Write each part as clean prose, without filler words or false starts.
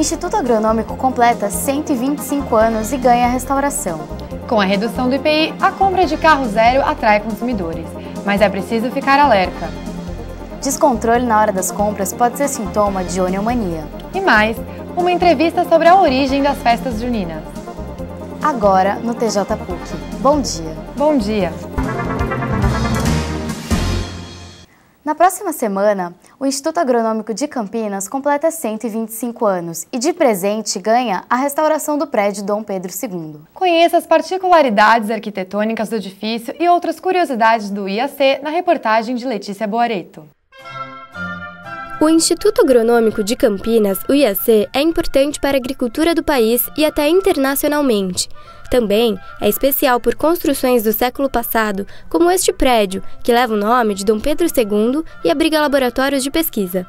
Instituto Agronômico completa 125 anos e ganha restauração. Com a redução do IPI, a compra de carro zero atrai consumidores, mas é preciso ficar alerta. Descontrole na hora das compras pode ser sintoma de oniomania. E mais, uma entrevista sobre a origem das festas juninas. Agora no TJ PUC. Bom dia! Bom dia! Na próxima semana, o Instituto Agronômico de Campinas completa 125 anos e de presente ganha a restauração do prédio Dom Pedro II. Conheça as particularidades arquitetônicas do edifício e outras curiosidades do IAC na reportagem de Letícia Boareto. O Instituto Agronômico de Campinas, o IAC, é importante para a agricultura do país e até internacionalmente. Também é especial por construções do século passado, como este prédio, que leva o nome de Dom Pedro II e abriga laboratórios de pesquisa.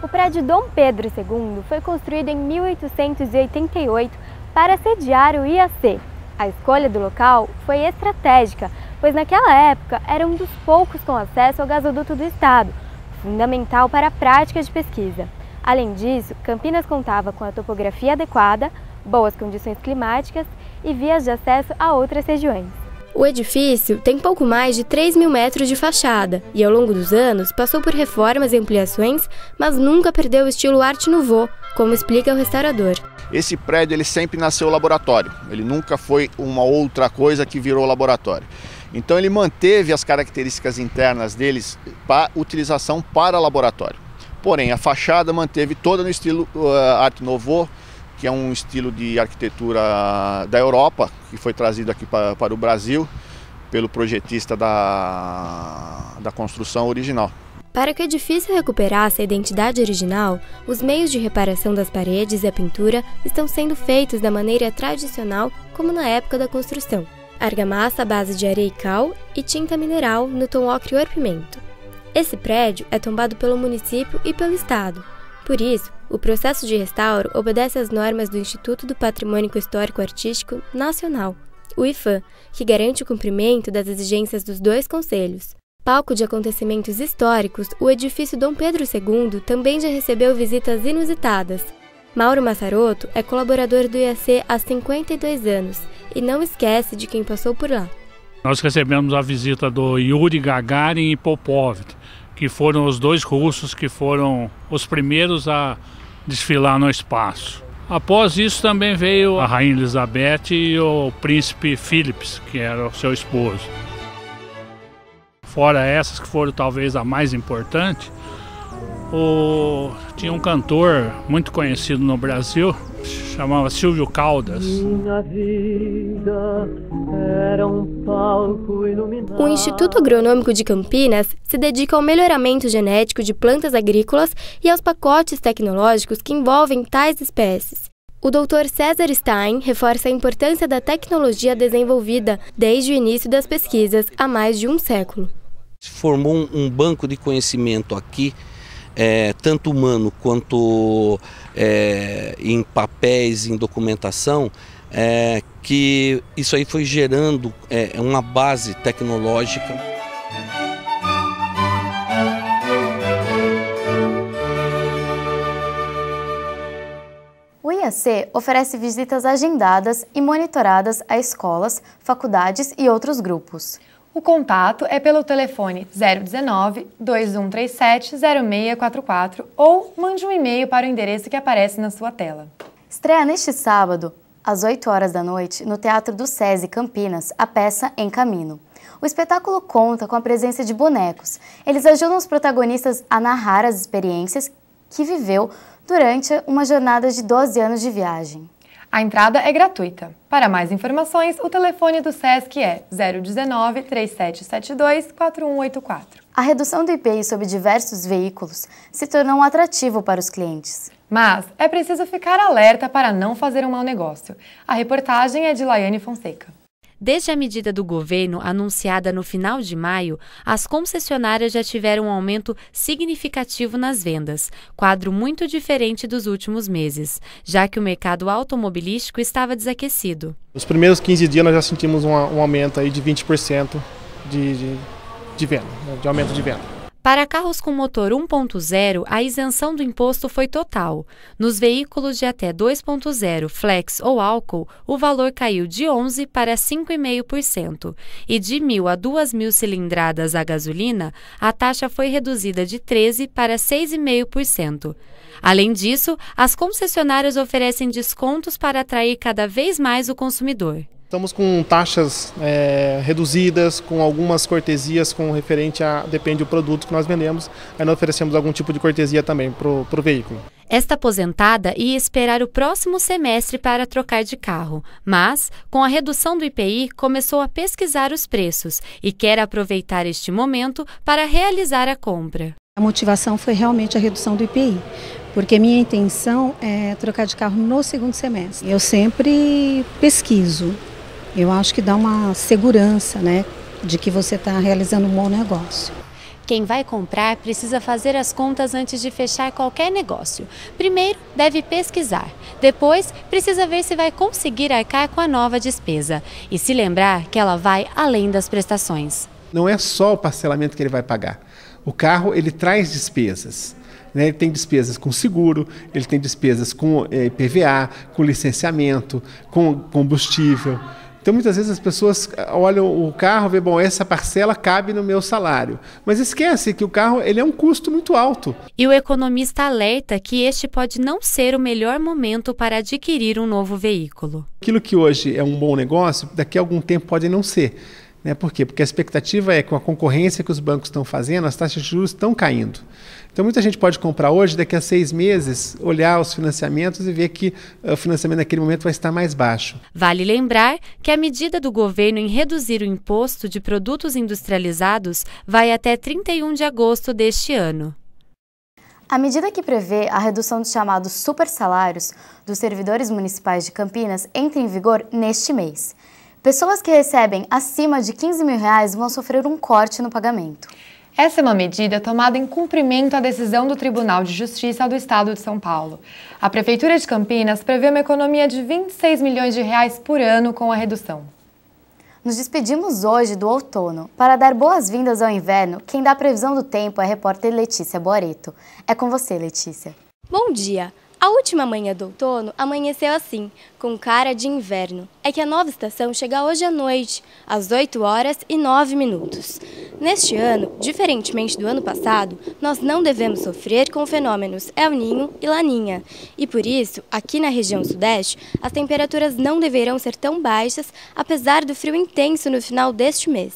O prédio Dom Pedro II foi construído em 1888 para sediar o IAC. A escolha do local foi estratégica, pois naquela época era um dos poucos com acesso ao gasoduto do estado, fundamental para a prática de pesquisa. Além disso, Campinas contava com a topografia adequada, boas condições climáticas e vias de acesso a outras regiões. O edifício tem pouco mais de 3.000 metros de fachada e, ao longo dos anos, passou por reformas e ampliações, mas nunca perdeu o estilo Art Nouveau, como explica o restaurador. Esse prédio ele sempre nasceu laboratório, ele nunca foi uma outra coisa que virou laboratório. Então ele manteve as características internas deles para utilização para laboratório. Porém, a fachada manteve toda no estilo Art Nouveau, que é um estilo de arquitetura da Europa, que foi trazido aqui para o Brasil pelo projetista da construção original. Para que o edifício recuperasse a identidade original, os meios de reparação das paredes e a pintura estão sendo feitos da maneira tradicional, como na época da construção. Argamassa à base de areia e cal e tinta mineral no tom ocre-pimento. Esse prédio é tombado pelo município e pelo estado. Por isso, o processo de restauro obedece às normas do Instituto do Patrimônio Histórico Artístico Nacional, o IFAM, que garante o cumprimento das exigências dos dois conselhos. Palco de acontecimentos históricos, o edifício Dom Pedro II também já recebeu visitas inusitadas. Mauro Massarotto é colaborador do IAC há 52 anos e não esquece de quem passou por lá. Nós recebemos a visita do Yuri Gagarin e Popov, que foram os dois russos que foram os primeiros a desfilar no espaço. Após isso também veio a Rainha Elizabeth e o príncipe Philips, que era o seu esposo. Fora essas que foram talvez a mais importante, tinha um cantor muito conhecido no Brasil, chamava Silvio Caldas. Minha vida era um palco iluminado. O Instituto Agronômico de Campinas se dedica ao melhoramento genético de plantas agrícolas e aos pacotes tecnológicos que envolvem tais espécies. O Dr. César Stein reforça a importância da tecnologia desenvolvida desde o início das pesquisas há mais de um século. Se formou um banco de conhecimento aqui, tanto humano quanto em papéis, em documentação, que isso aí foi gerando uma base tecnológica. O IAC oferece visitas agendadas e monitoradas a escolas, faculdades e outros grupos. O contato é pelo telefone 019-2137-0644 ou mande um e-mail para o endereço que aparece na sua tela. Estreia neste sábado, às 8 horas da noite, no Teatro do SESI Campinas, a peça Em Caminho. O espetáculo conta com a presença de bonecos. Eles ajudam os protagonistas a narrar as experiências que viveu durante uma jornada de 12 anos de viagem. A entrada é gratuita. Para mais informações, o telefone do SESC é 019-3772-4184. A redução do IPI sobre diversos veículos se tornou um atrativo para os clientes. Mas é preciso ficar alerta para não fazer um mau negócio. A reportagem é de Laiane Fonseca. Desde a medida do governo anunciada no final de maio, as concessionárias já tiveram um aumento significativo nas vendas, quadro muito diferente dos últimos meses, já que o mercado automobilístico estava desaquecido. Nos primeiros 15 dias nós já sentimos um aumento aí de 20% de venda, de aumento de venda. Para carros com motor 1.0, a isenção do imposto foi total. Nos veículos de até 2.0, flex ou álcool, o valor caiu de 11% para 5,5%. E de 1.000 a 2.000 cilindradas a gasolina, a taxa foi reduzida de 13% para 6,5%. Além disso, as concessionárias oferecem descontos para atrair cada vez mais o consumidor. Estamos com taxas reduzidas, com algumas cortesias com referente a, depende do produto que nós vendemos, aí nós oferecemos algum tipo de cortesia também para o veículo. Esta aposentada ia esperar o próximo semestre para trocar de carro, mas, com a redução do IPI, começou a pesquisar os preços e quer aproveitar este momento para realizar a compra. A motivação foi realmente a redução do IPI, porque minha intenção é trocar de carro no segundo semestre. Eu sempre pesquiso. Eu acho que dá uma segurança, né, de que você está realizando um bom negócio. Quem vai comprar precisa fazer as contas antes de fechar qualquer negócio. Primeiro, deve pesquisar. Depois, precisa ver se vai conseguir arcar com a nova despesa. E se lembrar que ela vai além das prestações. Não é só o parcelamento que ele vai pagar. O carro, ele traz despesas. Ele tem despesas com seguro, ele tem despesas com IPVA, com licenciamento, com combustível. Então, muitas vezes as pessoas olham o carro e veem, bom, essa parcela cabe no meu salário. Mas esquece que o carro ele é um custo muito alto. E o economista alerta que este pode não ser o melhor momento para adquirir um novo veículo. Aquilo que hoje é um bom negócio, daqui a algum tempo pode não ser. Por quê? Porque a expectativa é que com a concorrência que os bancos estão fazendo, as taxas de juros estão caindo. Então muita gente pode comprar hoje, daqui a 6 meses, olhar os financiamentos e ver que o financiamento naquele momento vai estar mais baixo. Vale lembrar que a medida do governo em reduzir o imposto de produtos industrializados vai até 31 de agosto deste ano. A medida que prevê a redução dos chamados supersalários dos servidores municipais de Campinas entra em vigor neste mês. Pessoas que recebem acima de R$15 mil vão sofrer um corte no pagamento. Essa é uma medida tomada em cumprimento à decisão do Tribunal de Justiça do Estado de São Paulo. A Prefeitura de Campinas prevê uma economia de R$26 milhões por ano com a redução. Nos despedimos hoje do outono. Para dar boas-vindas ao inverno, quem dá a previsão do tempo é a repórter Letícia Boareto. É com você, Letícia. Bom dia! A última manhã do outono amanheceu assim, com cara de inverno. É que a nova estação chega hoje à noite, às 8h09. Neste ano, diferentemente do ano passado, nós não devemos sofrer com fenômenos El Niño e Laninha. E por isso, aqui na região sudeste, as temperaturas não deverão ser tão baixas, apesar do frio intenso no final deste mês.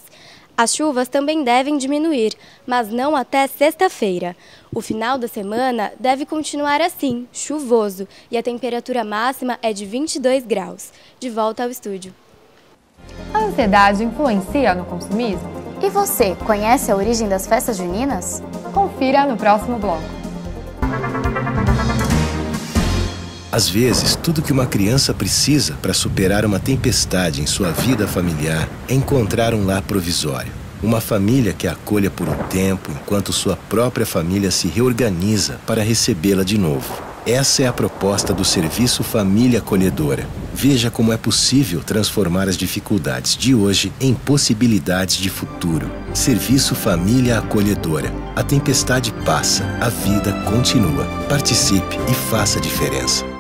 As chuvas também devem diminuir, mas não até sexta-feira. O final da semana deve continuar assim, chuvoso, e a temperatura máxima é de 22 graus. De volta ao estúdio. A ansiedade influencia no consumismo? E você, conhece a origem das festas juninas? Confira no próximo bloco. Às vezes, tudo que uma criança precisa para superar uma tempestade em sua vida familiar é encontrar um lar provisório. Uma família que a acolha por um tempo enquanto sua própria família se reorganiza para recebê-la de novo. Essa é a proposta do Serviço Família Acolhedora. Veja como é possível transformar as dificuldades de hoje em possibilidades de futuro. Serviço Família Acolhedora. A tempestade passa, a vida continua. Participe e faça a diferença.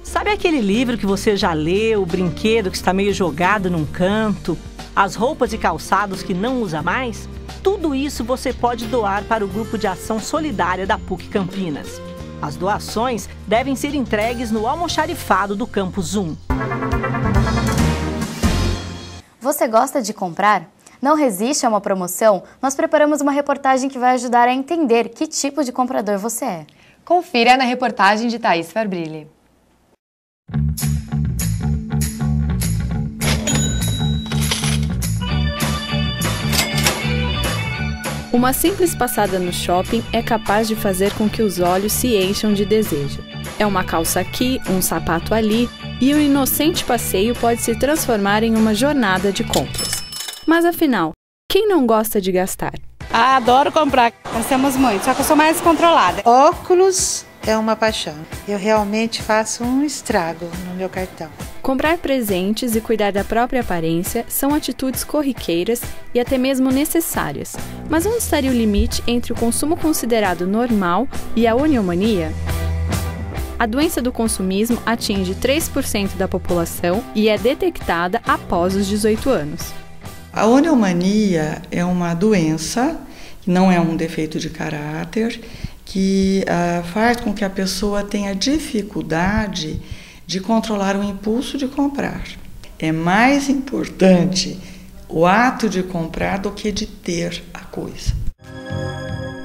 Sabe aquele livro que você já leu, o brinquedo que está meio jogado num canto, as roupas e calçados que não usa mais? Tudo isso você pode doar para o Grupo de Ação Solidária da PUC Campinas. As doações devem ser entregues no almoxarifado do Campus 1. Você gosta de comprar? Não resiste a uma promoção? Nós preparamos uma reportagem que vai ajudar a entender que tipo de comprador você é. Confira na reportagem de Thaís Farbrilli. Uma simples passada no shopping é capaz de fazer com que os olhos se encham de desejo. É uma calça aqui, um sapato ali, e um inocente passeio pode se transformar em uma jornada de compras. Mas afinal, quem não gosta de gastar? Adoro comprar. Gastamos muito, só que eu sou mais controlada. Óculos, é uma paixão. Eu realmente faço um estrago no meu cartão. Comprar presentes e cuidar da própria aparência são atitudes corriqueiras e até mesmo necessárias. Mas onde estaria o limite entre o consumo considerado normal e a oniomania? A doença do consumismo atinge 3% da população e é detectada após os 18 anos. A oniomania é uma doença, que não é um defeito de caráter, que faz com que a pessoa tenha dificuldade de controlar o impulso de comprar. É mais importante o ato de comprar do que de ter a coisa.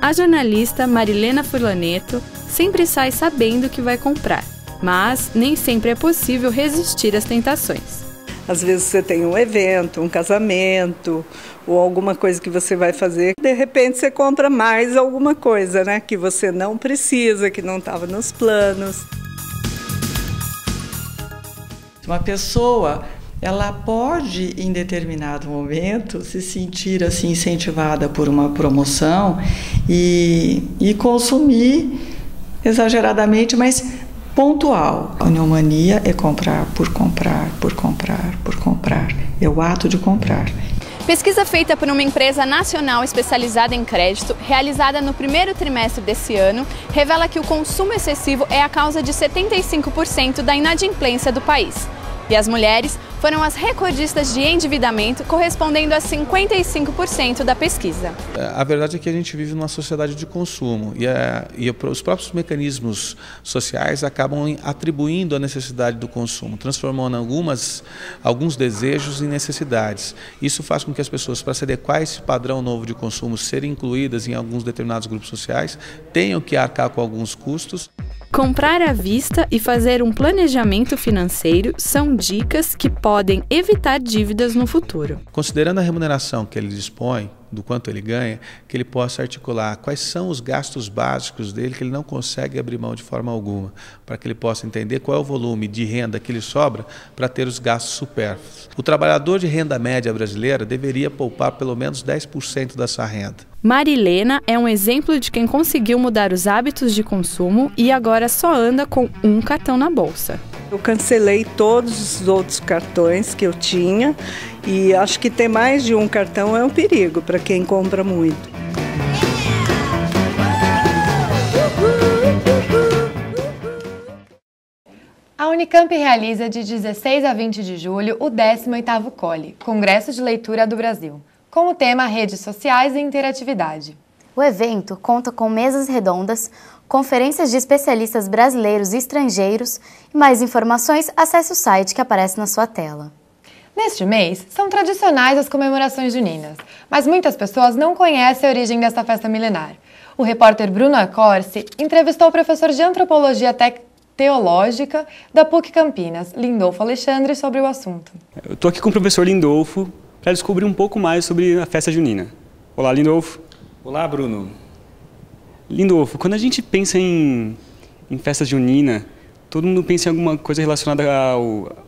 A jornalista Marilena Furlaneto sempre sai sabendo o que vai comprar, mas nem sempre é possível resistir às tentações. Às vezes você tem um evento, um casamento ou alguma coisa que você vai fazer, de repente você compra mais alguma coisa, né, que você não precisa, que não estava nos planos. Uma pessoa, ela pode em determinado momento se sentir assim incentivada por uma promoção e consumir exageradamente, mas pontual. A oniomania é comprar por comprar, por comprar, por comprar. É o ato de comprar. Pesquisa feita por uma empresa nacional especializada em crédito, realizada no primeiro trimestre desse ano, revela que o consumo excessivo é a causa de 75% da inadimplência do país. E as mulheres foram as recordistas de endividamento, correspondendo a 55% da pesquisa. A verdade é que a gente vive numa sociedade de consumo e os próprios mecanismos sociais acabam atribuindo a necessidade do consumo, transformando alguns desejos em necessidades. Isso faz com que as pessoas, para se adequar a esse padrão novo de consumo, serem incluídas em alguns determinados grupos sociais, tenham que arcar com alguns custos. Comprar à vista e fazer um planejamento financeiro são dicas que podem evitar dívidas no futuro. Considerando a remuneração que ele dispõe, do quanto ele ganha, que ele possa articular quais são os gastos básicos dele que ele não consegue abrir mão de forma alguma, para que ele possa entender qual é o volume de renda que lhe sobra para ter os gastos supérfluos. O trabalhador de renda média brasileira deveria poupar pelo menos 10% da sua renda. Marilena é um exemplo de quem conseguiu mudar os hábitos de consumo e agora só anda com um cartão na bolsa. Eu cancelei todos os outros cartões que eu tinha e acho que ter mais de um cartão é um perigo para quem compra muito. A Unicamp realiza de 16 a 20 de julho o 18º COLE, Congresso de Leitura do Brasil, com o tema Redes Sociais e Interatividade. O evento conta com mesas redondas, conferências de especialistas brasileiros e estrangeiros e mais informações, acesse o site que aparece na sua tela. Neste mês, são tradicionais as comemorações juninas, mas muitas pessoas não conhecem a origem desta festa milenar. O repórter Bruno Acorsi entrevistou o professor de Antropologia Teológica da PUC Campinas, Lindolfo Alexandre, sobre o assunto. Eu estou aqui com o professor Lindolfo para descobrir um pouco mais sobre a festa junina. Olá, Lindolfo. Olá, Bruno. Lindolfo, quando a gente pensa em festa junina, todo mundo pensa em alguma coisa relacionada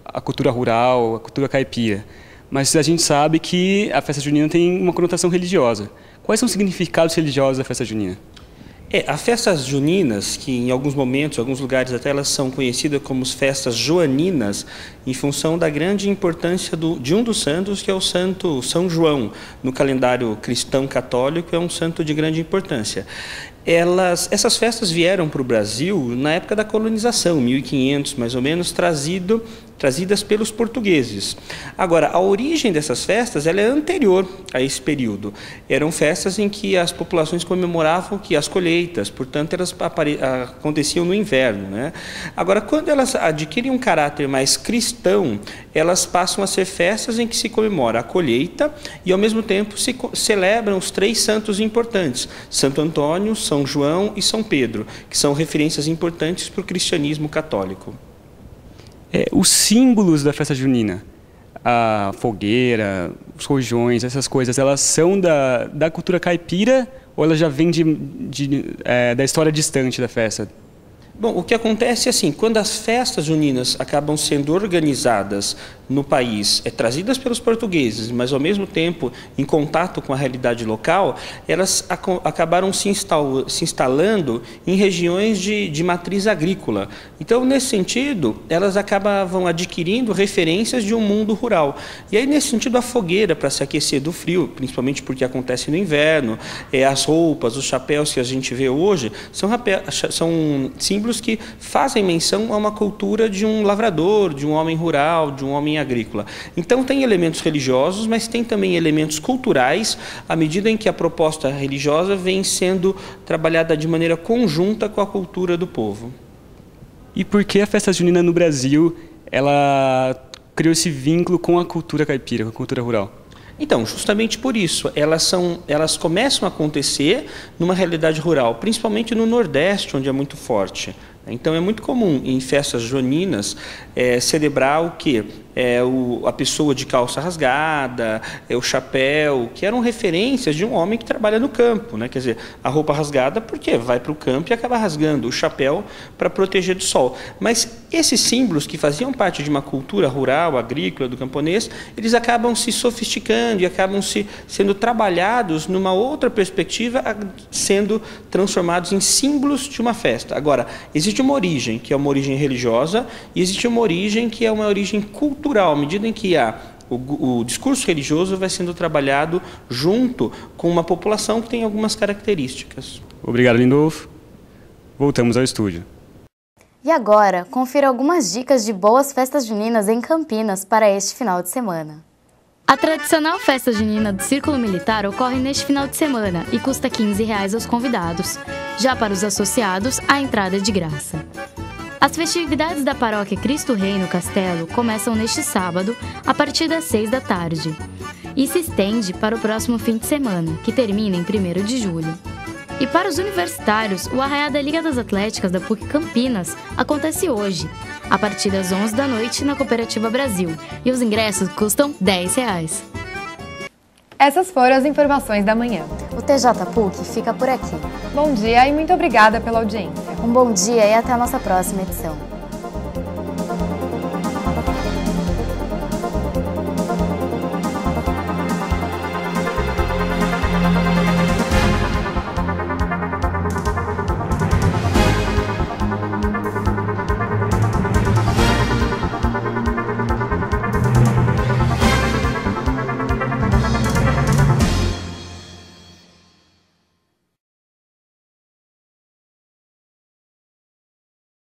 à cultura rural, à cultura caipira. Mas a gente sabe que a festa junina tem uma conotação religiosa. Quais são os significados religiosos da festa junina? As festas juninas, que em alguns momentos, em alguns lugares até elas são conhecidas como festas joaninas, em função da grande importância de um dos santos, que é o santo São João. No calendário cristão católico é um santo de grande importância. Essas festas vieram para o Brasil na época da colonização, 1500 mais ou menos, trazidas pelos portugueses. Agora, a origem dessas festas ela é anterior a esse período. Eram festas em que as populações comemoravam as colheitas, portanto, elas aconteciam no inverno, né? Agora, quando elas adquirem um caráter mais cristão, elas passam a ser festas em que se comemora a colheita e, ao mesmo tempo, se celebram os 3 santos importantes, Santo Antônio, São João e São Pedro, que são referências importantes para o cristianismo católico. Os símbolos da festa junina, a fogueira, os rojões, essas coisas, elas são da cultura caipira ou elas já vêm da história distante da festa? Bom, o que acontece é assim, quando as festas juninas acabam sendo organizadas no país, trazidas pelos portugueses, mas ao mesmo tempo em contato com a realidade local, elas acabaram se instalando em regiões de matriz agrícola. Então, nesse sentido, elas acabavam adquirindo referências de um mundo rural. E aí, nesse sentido, a fogueira para se aquecer do frio, principalmente porque acontece no inverno, as roupas, os chapéus que a gente vê hoje, são símbolos que fazem menção a uma cultura de um lavrador, de um homem rural, de um homem agrícola. Então, tem elementos religiosos, mas tem também elementos culturais, à medida em que a proposta religiosa vem sendo trabalhada de maneira conjunta com a cultura do povo. E por que a festa junina no Brasil, ela criou esse vínculo com a cultura caipira, com a cultura rural? Então, justamente por isso, elas começam a acontecer numa realidade rural, principalmente no Nordeste, onde é muito forte. Então, é muito comum em festas juninas celebrar o quê? A pessoa de calça rasgada, o chapéu, que eram referências de um homem que trabalha no campo, né? Quer dizer, a roupa rasgada porque vai para o campo e acaba rasgando, o chapéu para proteger do sol. Mas esses símbolos que faziam parte de uma cultura rural, agrícola, do camponês, eles acabam se sofisticando e acabam sendo trabalhados numa outra perspectiva, sendo transformados em símbolos de uma festa. Agora, existe uma origem, que é uma origem religiosa, e existe uma origem que é uma origem cultural, à medida em que o discurso religioso vai sendo trabalhado junto com uma população que tem algumas características. Obrigado, Lindolfo. Voltamos ao estúdio. E agora, confira algumas dicas de boas festas juninas em Campinas para este final de semana. A tradicional festa junina do Círculo Militar ocorre neste final de semana e custa R$ 15 aos convidados. Já para os associados, a entrada é de graça. As festividades da Paróquia Cristo Rei no Castelo começam neste sábado, a partir das 6 da tarde, e se estende para o próximo fim de semana, que termina em 1º de julho. E para os universitários, o arraiá da Liga das Atléticas da PUC Campinas acontece hoje, a partir das 11 da noite na Cooperativa Brasil, e os ingressos custam R$ 10. Essas foram as informações da manhã. O TJ PUC fica por aqui. Bom dia e muito obrigada pela audiência. Um bom dia e até a nossa próxima edição.